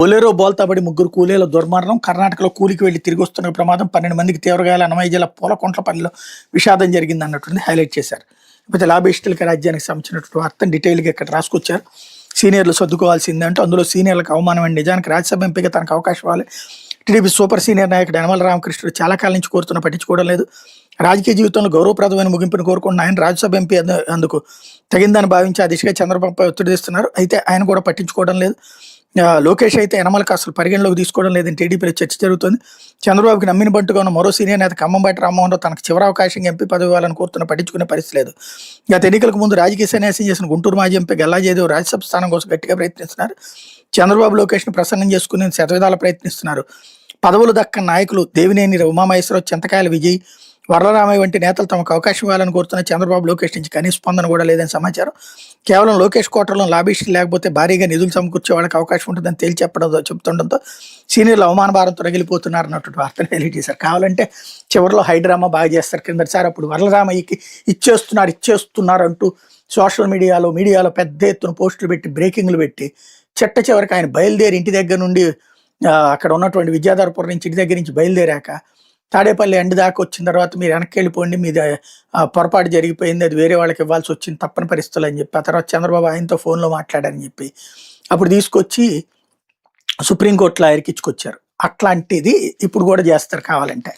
Bolero బోల్తా పడి ముగ్గురు కూలీల దుర్మరణం. కర్ణాటకలో కూలికి వెళ్లి తిరిగి వస్తున్న ప్రమాదం. 12 మందికి తీవ్రగాయాలు. అన్నమయ్య జిల్లా పూలకుంట్లపల్లిలో విషాదం జరిగింది అన్నట్టుంది హైలైట్ చేశారు. లేకపోతే లాబిస్టులకి రాజ్యానికి సంబంధించినటువంటి వార్తను డీటెయిల్గా ఇక్కడ రాసుకొచ్చారు. సీనియర్లు సర్దుకోవాల్సిందే అంటూ అందులో సీనియర్లకు అవమానం అండి. నిజానికి రాజ్యసభ ఎంపీగా తనకు అవకాశం ఇవ్వాలి. టీడీపీ సూపర్ సీనియర్ నాయకుడు యనమల రామకృష్ణుడు చాలా కాలం నుంచి కోరుతున్నా పట్టించుకోవడం లేదు. రాజకీయ జీవితంలో గౌరవప్రదమైన ముగింపును కోరుకున్న ఆయన రాజ్యసభ ఎంపీ అందుకు తగిందని భావించి ఆ దిశగా చంద్రబాబుపై ఒత్తిడి తెస్తున్నారు. అయితే ఆయన కూడా పట్టించుకోవడం లేదు. లోకేష్ అయితే యనమలకు అసలు పరిగణలోకి తీసుకోవడం లేదని టీడీపీలో చర్చ జరుగుతుంది. చంద్రబాబుకి నమ్మిన బంటుగా ఉన్న మరో సీనియర్ నేత ఖమ్మంబాటి రామ్మోహన్ రావు తనకు చివరి అవకాశంగా ఎంపీ పదవి ఇవ్వాలని కోరుతున్న పట్టించుకునే పరిస్థితి లేదు. గత ఎన్నికలకు ముందు రాజకీయ సన్యాసం చేసిన గుంటూరు మాజీ ఎంపీ గల్లా జయదేవ్ రాజ్యసభ స్థానం కోసం గట్టిగా ప్రయత్నిస్తున్నారు. చంద్రబాబు లోకేష్ను ప్రసన్నం చేసుకుని శతవిధాల ప్రయత్నిస్తున్నారు. పదవులు దక్కని నాయకులు దేవినేని ఉమామహేశ్వరరావు, చింతకాయల విజయ్, వరలరామయ్య వంటి నేతలు తమకు అవకాశం ఇవ్వాలని కోరుతున్న చంద్రబాబు లోకేష్ నుంచి కనీస స్పందన కూడా లేదని సమాచారం. కేవలం లోకేష్ కోటలో లాబిస్టులు లేకపోతే భారీగా నిధులు సమకూర్చే వాళ్ళకి అవకాశం ఉంటుందని తేల్చి చెప్తుండడంతో సీనియర్లు అవమాన భారంతో రగిలిపోతున్నారు అన్నటువంటి వార్తను హైలైట్ చేశారు. కావాలంటే చివరిలో హైడ్రామా బాగా చేస్తారు. కిందసారి అప్పుడు వరలరామయ్యకి ఇచ్చేస్తున్నారు అంటూ సోషల్ మీడియాలో పెద్ద ఎత్తున పోస్టులు పెట్టి బ్రేకింగ్లు పెట్టి చివరికి ఆయన బయలుదేరి ఇంటి దగ్గర నుండి అక్కడ ఉన్నటువంటి విద్యాధరపురం నుంచి ఇంటి దగ్గర నుంచి బయలుదేరాక తాడేపల్లి ఎండ్ దాకా వచ్చిన తర్వాత మీరు వెనక్కి వెళ్ళిపోండి, మీద పొరపాటు జరిగిపోయింది, అది వేరే వాళ్ళకి ఇవ్వాల్సి వచ్చింది తప్పని పరిస్థితులు అని చెప్పి ఆ తర్వాత చంద్రబాబు ఆయనతో ఫోన్లో మాట్లాడారని చెప్పి అప్పుడు తీసుకొచ్చి సుప్రీంకోర్టులో ఇరికించుకొచ్చారు. అట్లాంటిది ఇప్పుడు కూడా చేస్తారు కావాలంటే.